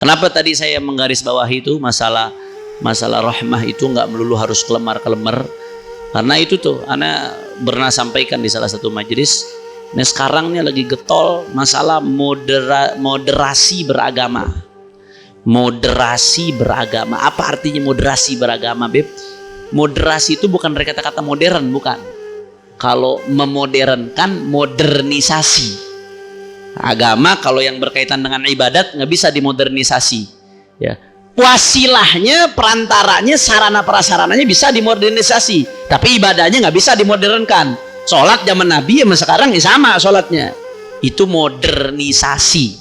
Kenapa tadi saya menggarisbawahi itu masalah rahmah itu nggak melulu harus kelemar-kelemar, karena itu tuh ana pernah sampaikan di salah satu majelis. Nah sekarang nih lagi getol masalah moderasi beragama. Moderasi beragama, apa artinya moderasi beragama, Beb? Moderasi itu bukan dari kata-kata modern, bukan. Kalau memodernkan, modernisasi. Agama kalau yang berkaitan dengan ibadat nggak bisa dimodernisasi, ya. Wasilahnya, perantaranya, sarana prasarananya bisa dimodernisasi, tapi ibadahnya nggak bisa dimodernkan. Sholat zaman Nabi sama sekarang sama sholatnya, itu modernisasi.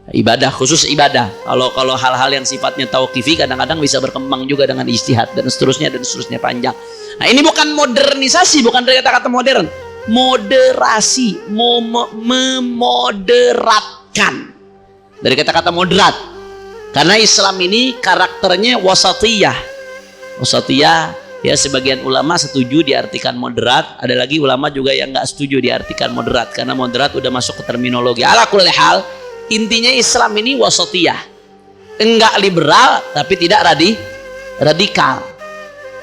Ibadah, khusus ibadah. Kalau hal-hal yang sifatnya tauqifi kadang-kadang bisa berkembang juga dengan ijtihad dan seterusnya panjang. Nah ini bukan modernisasi, bukan dari kata-kata modern. Moderasi, memoderatkan, dari kata-kata moderat. Karena Islam ini karakternya wasatiyah. Wasatiyah, ya, sebagian ulama setuju diartikan moderat, ada lagi ulama juga yang nggak setuju diartikan moderat, karena moderat udah masuk ke terminologi. Ala kulli hal, intinya Islam ini wasatiyah, enggak liberal tapi tidak radikal,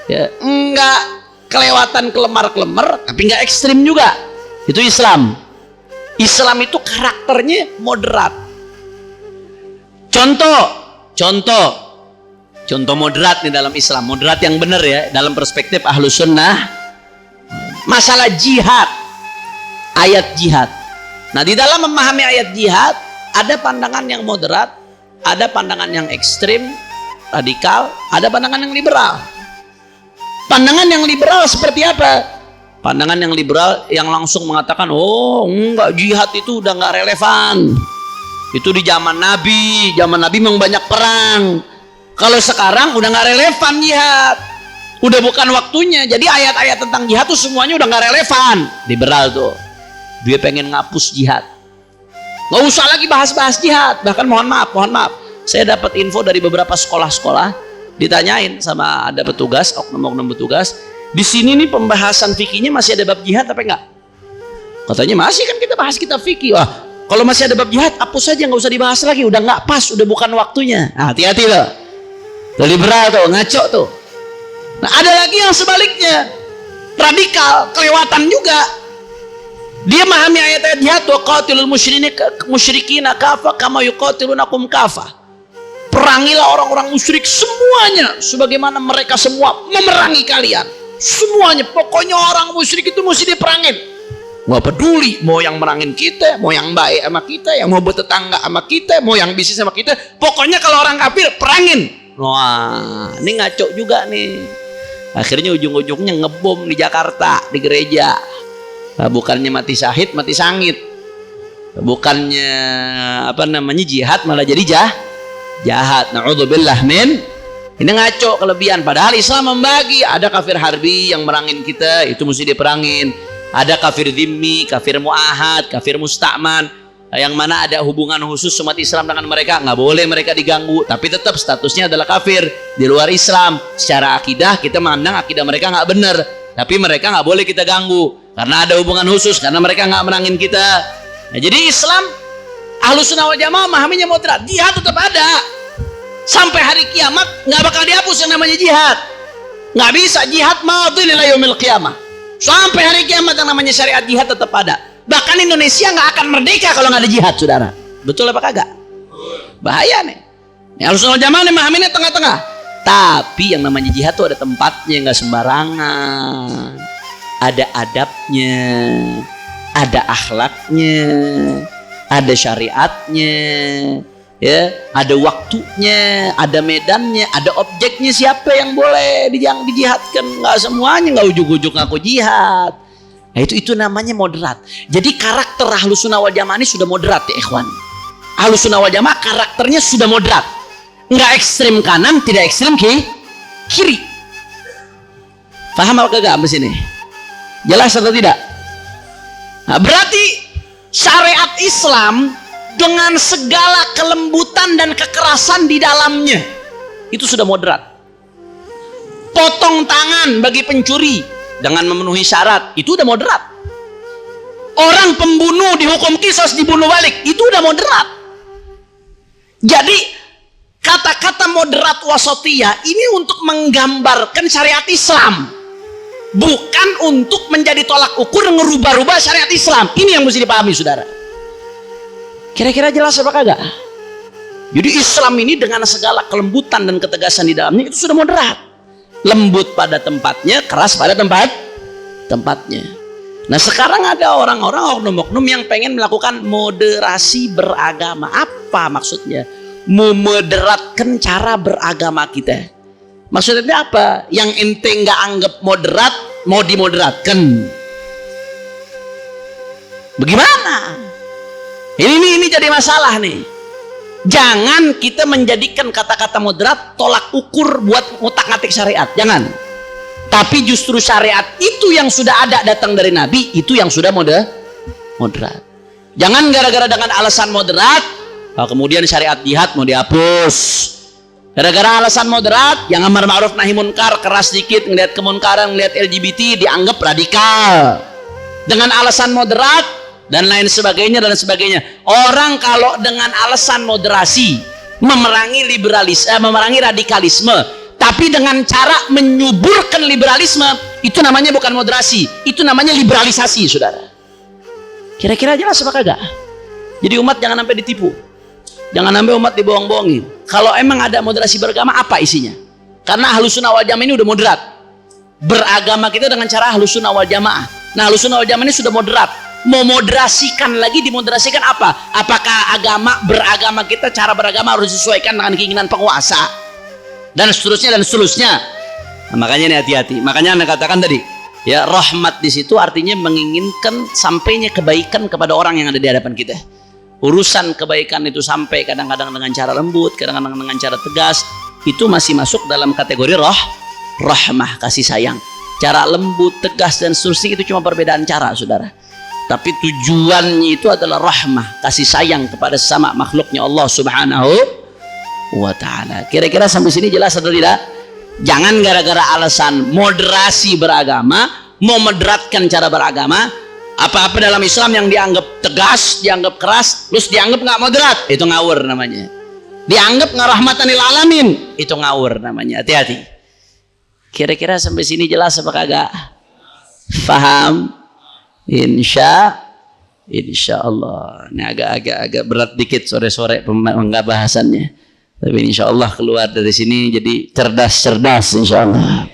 ya, enggak kelewatan kelemar-kelemar tapi nggak ekstrim juga. Itu Islam. Islam itu karakternya moderat. Contoh moderat di dalam Islam, moderat yang benar ya, dalam perspektif Ahlus Sunnah. Masalah jihad, ayat jihad. Nah di dalam memahami ayat jihad ada pandangan yang moderat, ada pandangan yang ekstrim, radikal, ada pandangan yang liberal. Pandangan yang liberal seperti apa? Pandangan yang liberal yang langsung mengatakan, oh enggak, jihad itu udah nggak relevan. Itu di zaman Nabi memang banyak perang. Kalau sekarang udah nggak relevan jihad, udah bukan waktunya. Jadi ayat-ayat tentang jihad tuh semuanya udah nggak relevan. Liberal tuh, dia pengen ngapus jihad, nggak usah lagi bahas-bahas jihad. Bahkan mohon maaf, saya dapat info dari beberapa sekolah-sekolah, ditanyain sama ada petugas, oknum-oknum petugas, di sini nih pembahasan fikihnya masih ada bab jihad apa enggak? Katanya masih, kan kita bahas kitab fikih. Wah, kalau masih ada bab jihad hapus saja, nggak usah dibahas lagi, udah nggak pas, udah bukan waktunya. Nah, hati-hati loh, liberal tuh, ngaco tuh. Nah ada lagi yang sebaliknya, radikal, kelewatan juga. Dia memahami ayat-ayat jihad, wa qatilul musyrikina kafa kama yuqatilunakum kafa. Perangilah orang-orang musyrik semuanya sebagaimana mereka semua memerangi kalian. Semuanya, pokoknya orang musyrik itu mesti diperangin. Nggak peduli mau yang merangin kita, mau yang baik sama kita, yang mau bertetangga sama kita, mau yang bisnis sama kita. Pokoknya kalau orang kafir perangin. Wah, ini ngaco juga nih. Akhirnya ujung-ujungnya ngebom di Jakarta, di gereja. Nah, bukannya mati syahid, mati sangit. Bukannya jihad, malah jadi jahat. Na'udzubillah min. Ini ngaco, kelebihan. Padahal Islam membagi, ada kafir harbi yang merangin kita, itu mesti diperangin. Ada kafir dhimmi, kafir mu'ahad, kafir musta'man, yang mana ada hubungan khusus umat Islam dengan mereka, nggak boleh mereka diganggu, tapi tetap statusnya adalah kafir di luar Islam. Secara akidah kita memandang akidah mereka nggak benar, tapi mereka nggak boleh kita ganggu karena ada hubungan khusus, karena mereka nggak merangin kita. Nah, jadi Islam Ahlus Sunnah wal Jamaah memahaminya moderat. Jihad tetap ada sampai hari kiamat, nggak bakal dihapus yang namanya jihad. Nggak bisa, jihad madhi ila yaumil qiyamah. Sampai hari kiamat yang namanya syariat jihad tetap ada. Bahkan Indonesia nggak akan merdeka kalau nggak ada jihad, saudara. Betul apa kagak? Bahaya nih. Ahlus Sunnah wal Jamaah nih memahaminya tengah-tengah. Tapi yang namanya jihad tuh ada tempatnya, nggak sembarangan. Ada adabnya, ada akhlaknya, ada syariatnya, ya, ada waktunya, ada medannya, ada objeknya, siapa yang boleh dijihadkan. Nggak semuanya, nggak ujuk-ujuk ngaku jihad. Nah, itu namanya moderat. Jadi karakter Ahlus Sunnah wal Jamaah ini sudah moderat ya ikhwan. Ahlus Sunnah wal Jamaah karakternya sudah moderat, nggak ekstrim kanan, tidak ekstrim kiri. Paham apa kagak di sini? Jelas atau tidak? Nah, berarti syariat Islam dengan segala kelembutan dan kekerasan di dalamnya itu sudah moderat. Potong tangan bagi pencuri dengan memenuhi syarat, itu udah moderat. Orang pembunuh dihukum qisas, dibunuh balik, itu udah moderat. Jadi kata-kata moderat wasatiyah ini untuk menggambarkan syariat Islam, bukan untuk menjadi tolak ukur ngerubah-rubah syariat Islam. Ini yang mesti dipahami, saudara. Kira-kira jelas apa kagak? Jadi Islam ini dengan segala kelembutan dan ketegasan di dalamnya itu sudah moderat, lembut pada tempatnya, keras pada tempatnya. Nah sekarang ada orang-orang oknum-oknum yang pengen melakukan moderasi beragama. Apa maksudnya? Memoderatkan cara beragama kita. Maksudnya apa? Yang ente nggak anggap moderat mau dimoderatkan. Bagaimana? Ini jadi masalah nih. Jangan kita menjadikan kata-kata moderat tolak ukur buat ngutak-ngatik syariat. Jangan. Tapi justru syariat itu yang sudah ada datang dari Nabi, itu yang sudah moderat. Jangan gara-gara dengan alasan moderat, kemudian syariat jihad mau dihapus. Gara-gara alasan moderat, yang amar ma'ruf nahi munkar, keras dikit, ngelihat kemunkaran, ngelihat LGBT dianggap radikal. Dengan alasan moderat dan lain sebagainya dan sebagainya. Orang kalau dengan alasan moderasi memerangi memerangi radikalisme, tapi dengan cara menyuburkan liberalisme, itu namanya bukan moderasi, itu namanya liberalisasi, saudara. Kira-kira jelas apa kagak? Jadi umat jangan sampai ditipu, jangan sampai umat dibohong-bohongin. Kalau emang ada moderasi beragama, apa isinya? Karena Ahlus Sunnah wal Jamaah ini udah moderat. Beragama kita dengan cara Ahlus Sunnah wal Jamaah. Nah Ahlus Sunnah wal Jamaah ini sudah moderat. Mau moderasikan lagi, dimoderasikan apa? Apakah beragama kita, cara beragama harus disesuaikan dengan keinginan penguasa dan seterusnya dan seterusnya. Nah, makanya ini hati-hati. Makanya Anda katakan tadi, ya rahmat di situ artinya menginginkan sampainya kebaikan kepada orang yang ada di hadapan kita. Urusan kebaikan itu sampai kadang-kadang dengan cara lembut, kadang-kadang dengan cara tegas, itu masih masuk dalam kategori rahmah, kasih sayang. Cara lembut, tegas dan seterusnya itu cuma perbedaan cara, saudara. Tapi tujuannya itu adalah rahmah, kasih sayang kepada sesama makhluknya Allah Subhanahu wa ta'ala. Kira-kira sampai sini jelas atau tidak? Jangan gara-gara alasan moderasi beragama, mau moderatkan cara beragama, apa-apa dalam Islam yang dianggap tegas, dianggap keras, terus dianggap nggak moderat, itu ngawur namanya. Dianggap nggak rahmatan lil alamin, itu ngawur namanya. Hati-hati. Kira-kira sampai sini jelas apa kagak? Faham? Insya Allah. Ini agak berat dikit sore-sore pembahasannya. Tapi insya Allah keluar dari sini jadi cerdas insya Allah.